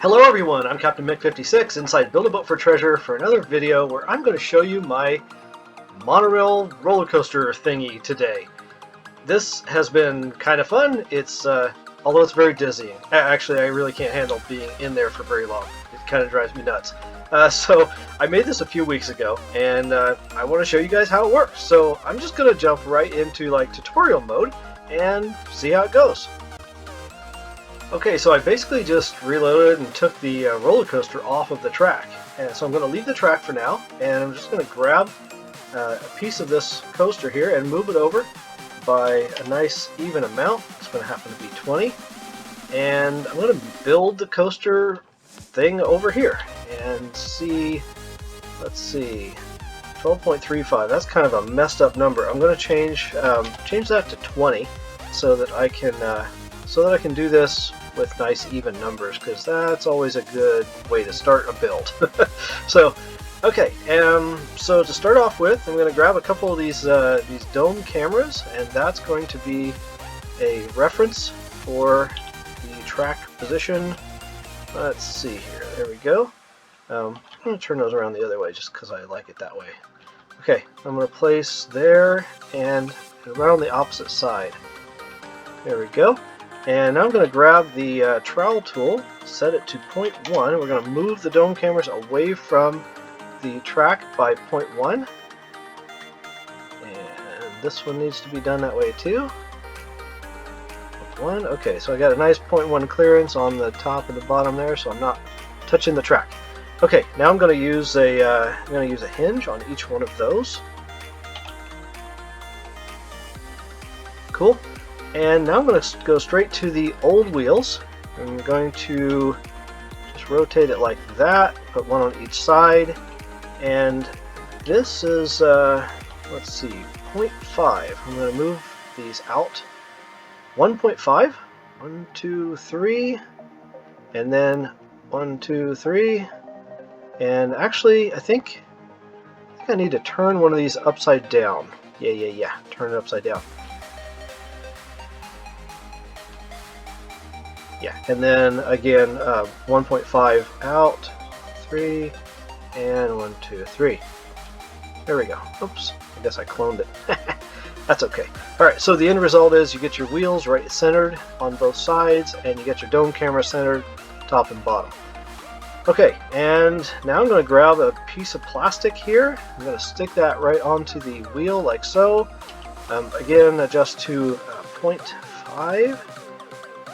Hello everyone, I'm Captain Mick56 inside Build-A-Boat for Treasure for another video where I'm going to show you my monorail roller coaster thingy today. This has been kind of fun. Although it's very dizzying. Actually, I really can't handle being in there for very long. It kind of drives me nuts. So I made this a few weeks ago, and I want to show you guys how it works. So I'm just going to jump right into tutorial mode and see how it goes. Okay, so I basically just reloaded and took the roller coaster off of the track. And so I'm going to leave the track for now, and I'm just going to grab a piece of this coaster here and move it over by a nice even amount. It's going to happen to be 20. And I'm going to build the coaster thing over here and see, let's see, 12.35. That's kind of a messed up number. I'm going to change that to 20 so that I can do this with nice even numbers, because that's always a good way to start a build. So, okay, so to start off with, I'm going to grab a couple of these dome cameras, and that's going to be a reference for the track position. Let's see here. There we go. I'm going to turn those around the other way just because I like it that way. Okay, I'm going to place there and around the opposite side. There we go. And now I'm going to grab the trowel tool, set it to 0.1. We're going to move the dome cameras away from the track by 0.1. And this one needs to be done that way too. 0.1. Okay, so I got a nice 0.1 clearance on the top and the bottom there, so I'm not touching the track. Okay, now I'm going to use a hinge on each one of those. Cool. And now I'm going to go straight to the old wheels. I'm going to just rotate it like that, put one on each side, and this is, let's see, 0.5. I'm going to move these out. 1.5, 1, 2, 3, and then 1, 2, 3, and actually I think I need to turn one of these upside down. Yeah, turn it upside down. Yeah, and then again 1.5 out, 3, and 1, 2, 3. There we go. Oops, I guess I cloned it. That's okay. Alright, so the end result is you get your wheels right centered on both sides, and you get your dome camera centered top and bottom. Okay, and now I'm going to grab a piece of plastic here. I'm going to stick that right onto the wheel like so. Again, adjust to 0.5.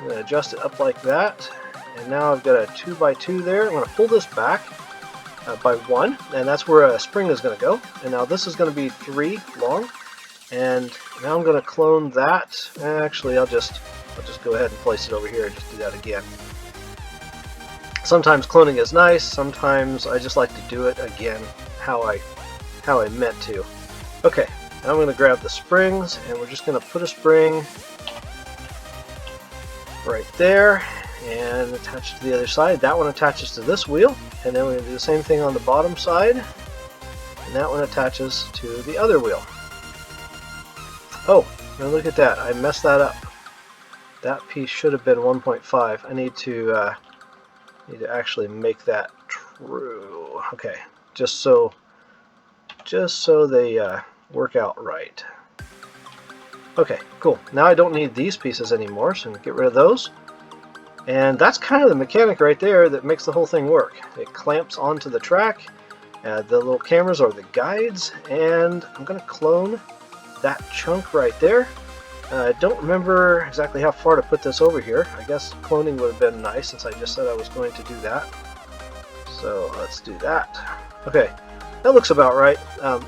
I'm going to adjust it up like that, and now I've got a 2x2 there. I'm going to pull this back by 1, and that's where a spring is going to go. And now this is going to be 3 long, and now I'm going to clone that. Actually, I'll just go ahead and place it over here and just do that again. Sometimes cloning is nice. Sometimes I just like to do it again how I meant to. Okay, now I'm going to grab the springs, and we're just going to put a spring right there and attach it to the other side. That one attaches to this wheel, and then we're going to do the same thing on the bottom side, and that one attaches to the other wheel. Oh, now look at that, I messed that up. That piece should have been 1.5. I need to actually make that true. Okay, just so they work out right. Okay, cool. Now I don't need these pieces anymore, so I'm going to get rid of those. And that's kind of the mechanic right there that makes the whole thing work. It clamps onto the track. The little cameras are the guides, and I'm going to clone that chunk right there. I don't remember exactly how far to put this over here. I guess cloning would have been nice since I just said I was going to do that. So let's do that. Okay, that looks about right.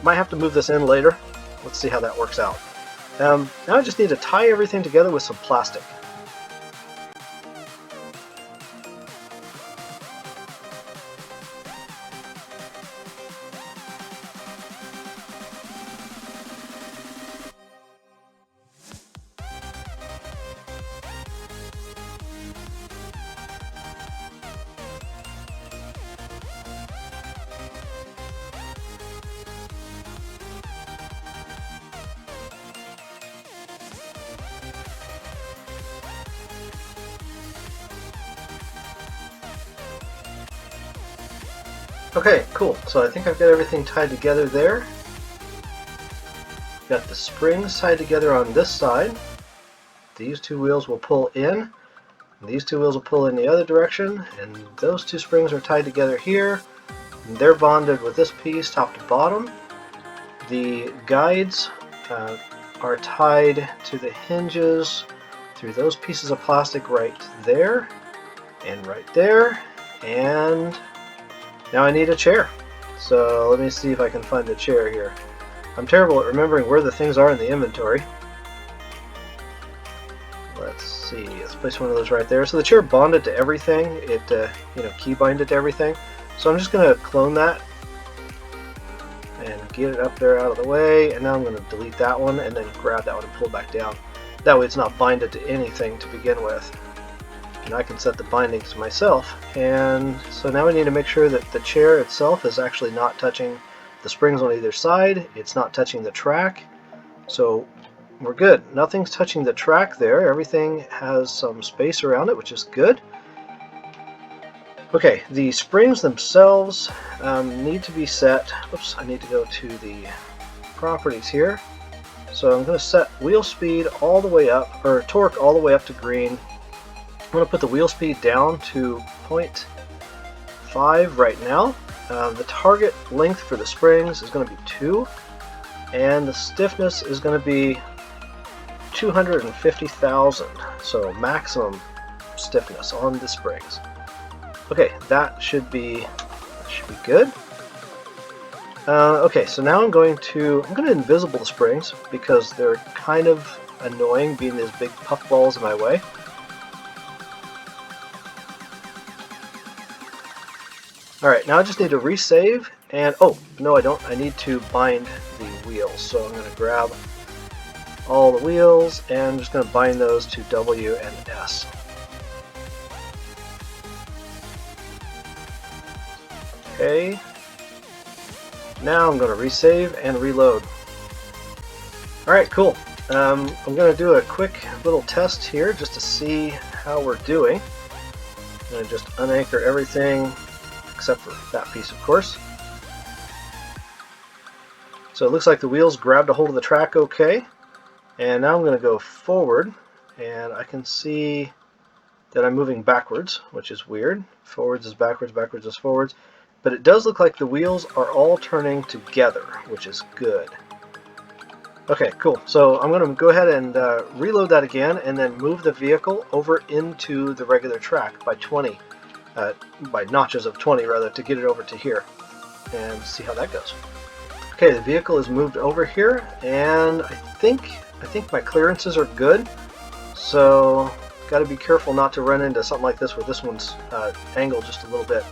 Might have to move this in later. Let's see how that works out. Now I just need to tie everything together with some plastic. Okay, cool. So I think I've got everything tied together there. Got the springs tied together on this side. These two wheels will pull in. These two wheels will pull in the other direction, and those two springs are tied together here. And they're bonded with this piece top to bottom. The guides are tied to the hinges through those pieces of plastic right there and right there. And now I need a chair. So let me see if I can find a chair here. I'm terrible at remembering where the things are in the inventory. Let's see, let's place one of those right there. So the chair bonded to everything. It key binded to everything. So I'm just going to clone that and get it up there out of the way. And now I'm going to delete that one and then grab that one and pull it back down. That way it's not binded to anything to begin with. And I can set the bindings myself. And so now we need to make sure that the chair itself is actually not touching the springs on either side. It's not touching the track. So we're good. Nothing's touching the track there. Everything has some space around it, which is good. Okay, the springs themselves need to be set. Oops, I need to go to the properties here. So I'm going to set wheel speed all the way up, or torque all the way up to green. I'm going to put the wheel speed down to 0.5 right now. The target length for the springs is going to be 2, and the stiffness is going to be 250,000, so maximum stiffness on the springs. Okay, that should be good. Okay, so now I'm going to invisible the springs because they're kind of annoying being these big puff balls in my way. Alright, now I just need to resave, and oh, no I don't, I need to bind the wheels. So I'm going to grab all the wheels and I'm just going to bind those to W and S. Okay, now I'm going to resave and reload. Alright, cool. I'm going to do a quick little test here just to see how we're doing. I'm going to just unanchor everything except for that piece, of course. So it looks like the wheels grabbed a hold of the track okay. And now I'm going to go forward, and I can see that I'm moving backwards, which is weird. Forwards is backwards, backwards is forwards. But it does look like the wheels are all turning together, which is good. Okay, cool. So I'm going to go ahead and reload that again, and then move the vehicle over into the regular track by 20. By notches of 20 rather, to get it over to here and see how that goes. Okay, the vehicle is moved over here, and I think my clearances are good, so got to be careful not to run into something like this where this one's angled just a little bit.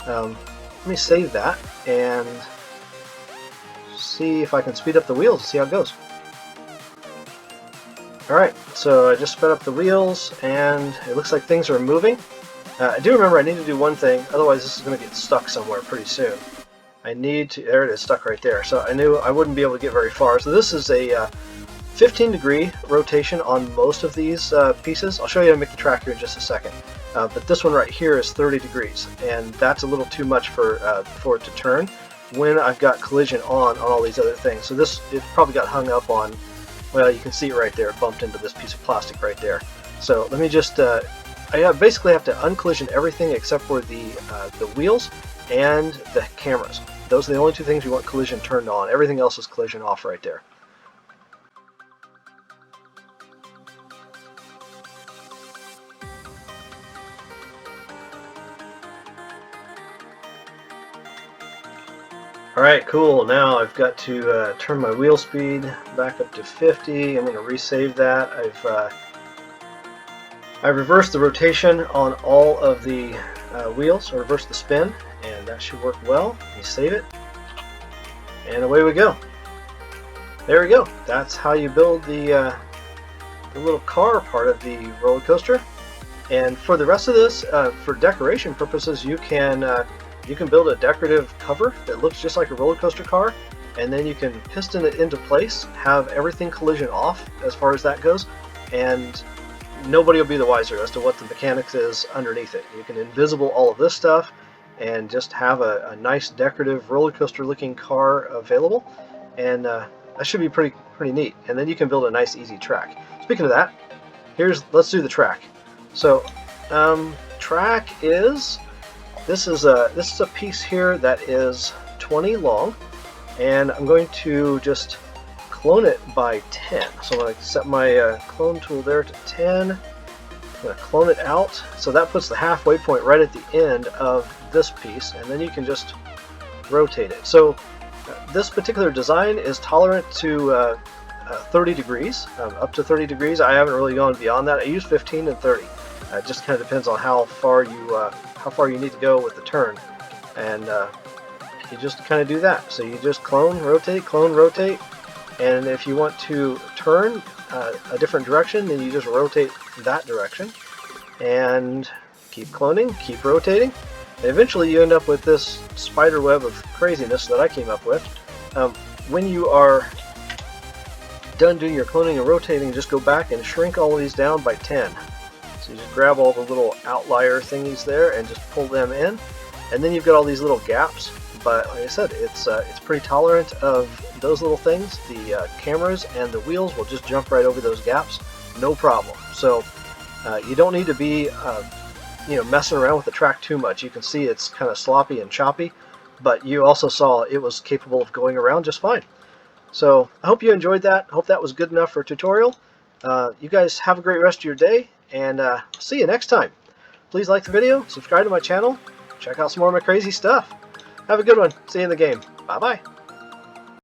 Let me save that and see if I can speed up the wheels and see how it goes. Alright, so I just sped up the wheels and it looks like things are moving. I do remember I need to do one thing, otherwise this is going to get stuck somewhere pretty soon. I need to, there it is, stuck right there. So I knew I wouldn't be able to get very far. So this is a 15-degree rotation on most of these pieces. I'll show you how to make the track here in just a second. But this one right here is 30 degrees, and that's a little too much for it to turn when I've got collision on all these other things. So this, it probably got hung up on, well, you can see it right there, it bumped into this piece of plastic right there. So let me just, I basically have to uncollision everything except for the wheels and the cameras. Those are the only two things we want collision turned on. Everything else is collision off right there. Alright, cool. Now I've got to turn my wheel speed back up to 50. I'm going to resave that. I reversed the rotation on all of the wheels, or reversed the spin, and that should work well. Let me save it, and away we go. There we go. That's how you build the little car part of the roller coaster. And for the rest of this, for decoration purposes, you can build a decorative cover that looks just like a roller coaster car, and then you can piston it into place, have everything collision off as far as that goes, and nobody will be the wiser as to what the mechanics is underneath it. You can invisible all of this stuff, and just have a nice decorative roller coaster looking car available, and that should be pretty neat. And then you can build a nice easy track. Speaking of that, let's do the track. So track is this is a piece here that is 20 long, and I'm going to just clone it by 10. So I'm going to set my clone tool there to 10. I'm going to clone it out, so that puts the halfway point right at the end of this piece, and then you can just rotate it. So this particular design is tolerant to 30 degrees, up to 30 degrees. I haven't really gone beyond that. I use 15 and 30. It just kind of depends on how far you need to go with the turn, and you just kind of do that. So you just clone, rotate, and if you want to turn a different direction, then you just rotate that direction, and keep cloning, keep rotating, and eventually you end up with this spider web of craziness that I came up with. When you are done doing your cloning and rotating, just go back and shrink all of these down by 10. So you just grab all the little outlier thingies there and just pull them in, and then you've got all these little gaps. But like I said, it's pretty tolerant of those little things. The cameras and the wheels will just jump right over those gaps, no problem. So you don't need to be messing around with the track too much. You can see it's kind of sloppy and choppy, but you also saw it was capable of going around just fine. So I hope you enjoyed that. I hope that was good enough for a tutorial. You guys have a great rest of your day, and see you next time. Please like the video, subscribe to my channel, check out some more of my crazy stuff. Have a good one. See you in the game. Bye-bye.